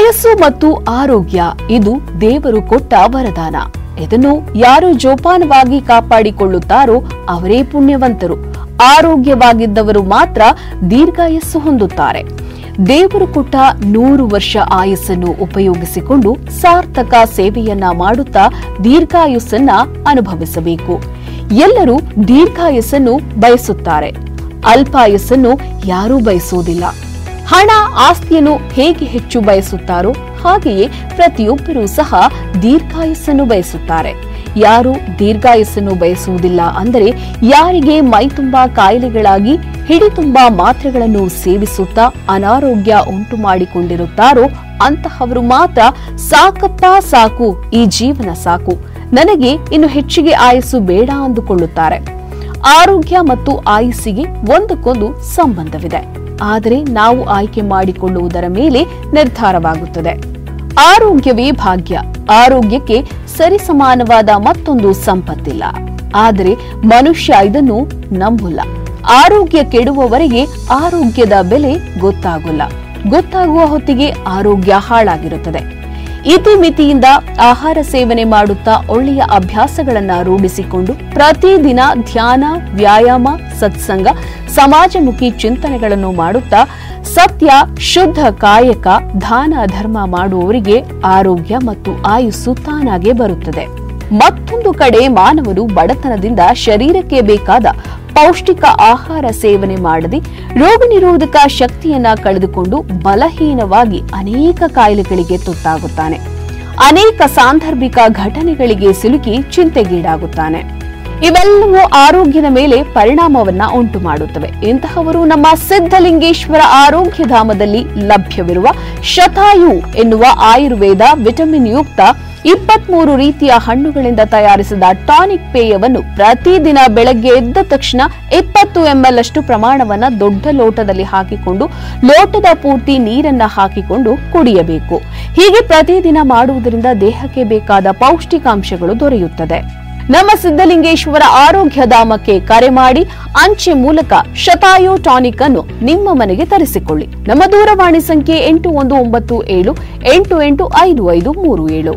ಆಯಸ್ಸು ಮತ್ತು ಆರೋಗ್ಯ ಇದು ದೇವರು ಕೊಟ್ಟ ವರದಾನ. ಇದನ್ನು ಯಾರು ಜೋಪಾನವಾಗಿ ಕಾಪಾಡಿಕೊಳ್ಳುತ್ತಾರೋ ಅವರೇ ಪುಣ್ಯವಂತರು. ಆರೋಗ್ಯವಾಗಿದ್ದವರು ಮಾತ್ರ ದೀರ್ಘಾಯಸ್ಸು ಹೊಂದುತ್ತಾರೆ. ದೇವರು ಕೊಟ್ಟ 100 ವರ್ಷ ಆಯಸ್ಸನ್ನು ಉಪಯೋಗಿಸಿಕೊಂಡು ಸಾರ್ಥಕ ಸೇವೆಯನ್ನ ಮಾಡುತ್ತಾ ದೀರ್ಘಾಯುಸ್ಸನ್ನ ಅನುಭವಿಸಬೇಕು. ಎಲ್ಲರೂ ದೀರ್ಘಾಯಸ್ಸನ್ನು ಬಯಸುತ್ತಾರೆ, ಅಲ್ಪಾಯಸ್ಸನ್ನು ಯಾರೂ ಬಯಸುವುದಿಲ್ಲ. ಹಣ ಆಸ್ತಿಯನ್ನು ಹೇಗೆ ಹೆಚ್ಚು ಬಯಸುತ್ತಾರೋ ಹಾಗೆಯೇ ಪ್ರತಿಯೊಬ್ಬರೂ ಸಹ ದೀರ್ಘಾಯಸ್ಸನ್ನು ಬಯಸುತ್ತಾರೆ. ಯಾರು ದೀರ್ಘಾಯಸ್ಸನ್ನು ಬಯಸುವುದಿಲ್ಲ ಅಂದರೆ ಯಾರಿಗೆ ಮೈತುಂಬಾ ಕಾಯಿಲೆಗಳಾಗಿ ಹಿಡಿತುಂಬಾ ಮಾತ್ರೆಗಳನ್ನು ಸೇವಿಸುತ್ತಾ ಅನಾರೋಗ್ಯ ಉಂಟು ಮಾಡಿಕೊಂಡಿರುತ್ತಾರೋ ಅಂತಹವರು ಮಾತ್ರ ಸಾಕಪ್ಪ ಸಾಕು, ಈ ಜೀವನ ಸಾಕು, ನನಗೆ ಇನ್ನು ಹೆಚ್ಚಿಗೆ ಆಯಸ್ಸು ಬೇಡ ಅಂದುಕೊಳ್ಳುತ್ತಾರೆ. ಆರೋಗ್ಯ ಮತ್ತು ಆಯಸ್ಸಿಗೆ ಒಂದಕ್ಕೊಂದು ಸಂಬಂಧವಿದೆ, ಆದರೆ ನಾವು ಆಯ್ಕೆ ಮಾಡಿಕೊಳ್ಳುವುದರ ಮೇಲೆ ನಿರ್ಧಾರವಾಗುತ್ತದೆ. ಆರೋಗ್ಯವೇ ಭಾಗ್ಯ. ಆರೋಗ್ಯಕ್ಕೆ ಸರಿಸಮಾನವಾದ ಮತ್ತೊಂದು ಸಂಪತ್ತಿಲ್ಲ. ಆದರೆ ಮನುಷ್ಯ ಇದನ್ನು ನಂಬಲ್ಲ. ಆರೋಗ್ಯ ಕೆಡುವವರೆಗೆ ಆರೋಗ್ಯದ ಬೆಲೆ ಗೊತ್ತಾಗಲ್ಲ. ಗೊತ್ತಾಗುವ ಹೊತ್ತಿಗೆ ಆರೋಗ್ಯ ಹಾಳಾಗಿರುತ್ತದೆ. ಇತಿಮಿತಿಯಿಂದ ಆಹಾರ ಸೇವನೆ ಮಾಡುತ್ತಾ ಒಳ್ಳೆಯ ಅಭ್ಯಾಸಗಳನ್ನ ರೂಢಿಸಿಕೊಂಡು ಪ್ರತಿದಿನ ಧ್ಯಾನ, ವ್ಯಾಯಾಮ, ಸತ್ಸಂಗ, ಸಮಾಜಮುಖಿ ಚಿಂತನೆಗಳನ್ನು ಮಾಡುತ್ತಾ ಸತ್ಯ, ಶುದ್ಧ ಕಾಯಕ, ದಾನ ಧರ್ಮ ಮಾಡುವವರಿಗೆ ಆರೋಗ್ಯ ಮತ್ತು ಆಯುಸ್ಸು ತಾನಾಗೆ ಬರುತ್ತದೆ. ಮತ್ತೊಂದು ಕಡೆ ಮಾನವರು ಬಡತನದಿಂದ ಶರೀರಕ್ಕೆ ಬೇಕಾದ ಪೌಷ್ಟಿಕ ಆಹಾರ ಸೇವನೆ ಮಾಡದೆ ರೋಗ ನಿರೋಧಕ ಶಕ್ತಿಯನ್ನ ಕಳೆದುಕೊಂಡು ಬಲಹೀನವಾಗಿ ಅನೇಕ ಕಾಯಿಲೆಗಳಿಗೆ ತುತ್ತಾಗುತ್ತಾನೆ. ಅನೇಕ ಸಾಂದರ್ಭಿಕ ಘಟನೆಗಳಿಗೆ ಸಿಲುಕಿ ಚಿಂತೆಗೀಡಾಗುತ್ತಾನೆ. ಇವೆಲ್ಲವೂ ಆರೋಗ್ಯದ ಮೇಲೆ ಪರಿಣಾಮವನ್ನ ಉಂಟು ಮಾಡುತ್ತವೆ. ಇಂತಹವರು ನಮ್ಮ ಸಿದ್ಧಲಿಂಗೇಶ್ವರ ಆರೋಗ್ಯಧಾಮದಲ್ಲಿ ಲಭ್ಯವಿರುವ ಶತಾಯು ಎನ್ನುವ ಆಯುರ್ವೇದ ವಿಟಮಿನ್ ಯುಕ್ತ 23 ರೀತಿಯ ಹಣ್ಣುಗಳಿಂದ ತಯಾರಿಸಿದ ಟಾನಿಕ್ ಪೇಯವನ್ನು ಪ್ರತಿದಿನ ಬೆಳಗ್ಗೆ ಎದ್ದ ತಕ್ಷಣ 20 ml ಅಷ್ಟು ಪ್ರಮಾಣವನ್ನ ದೊಡ್ಡ ಲೋಟದಲ್ಲಿ ಹಾಕಿಕೊಂಡು ಲೋಟದ ಪೂರ್ತಿ ನೀರನ್ನ ಹಾಕಿಕೊಂಡು ಕುಡಿಯಬೇಕು. ಹೀಗೆ ಪ್ರತಿದಿನ ಮಾಡುವುದರಿಂದ ದೇಹಕ್ಕೆ ಬೇಕಾದ ಪೌಷ್ಟಿಕಾಂಶಗಳು ದೊರೆಯುತ್ತದೆ. ನಮ್ಮ ಸಿದ್ಧಲಿಂಗೇಶ್ವರ ಆರೋಗ್ಯಧಾಮಕ್ಕೆ ಕರೆ ಮಾಡಿ ಅಂಚೆ ಮೂಲಕ ಶತಾಯು ಟಾನಿಕ್ ಅನ್ನು ನಿಮ್ಮ ಮನೆಗೆ ತರಿಸಿಕೊಳ್ಳಿ. ನಮ್ಮ ದೂರವಾಣಿ ಸಂಖ್ಯೆ 8197885537.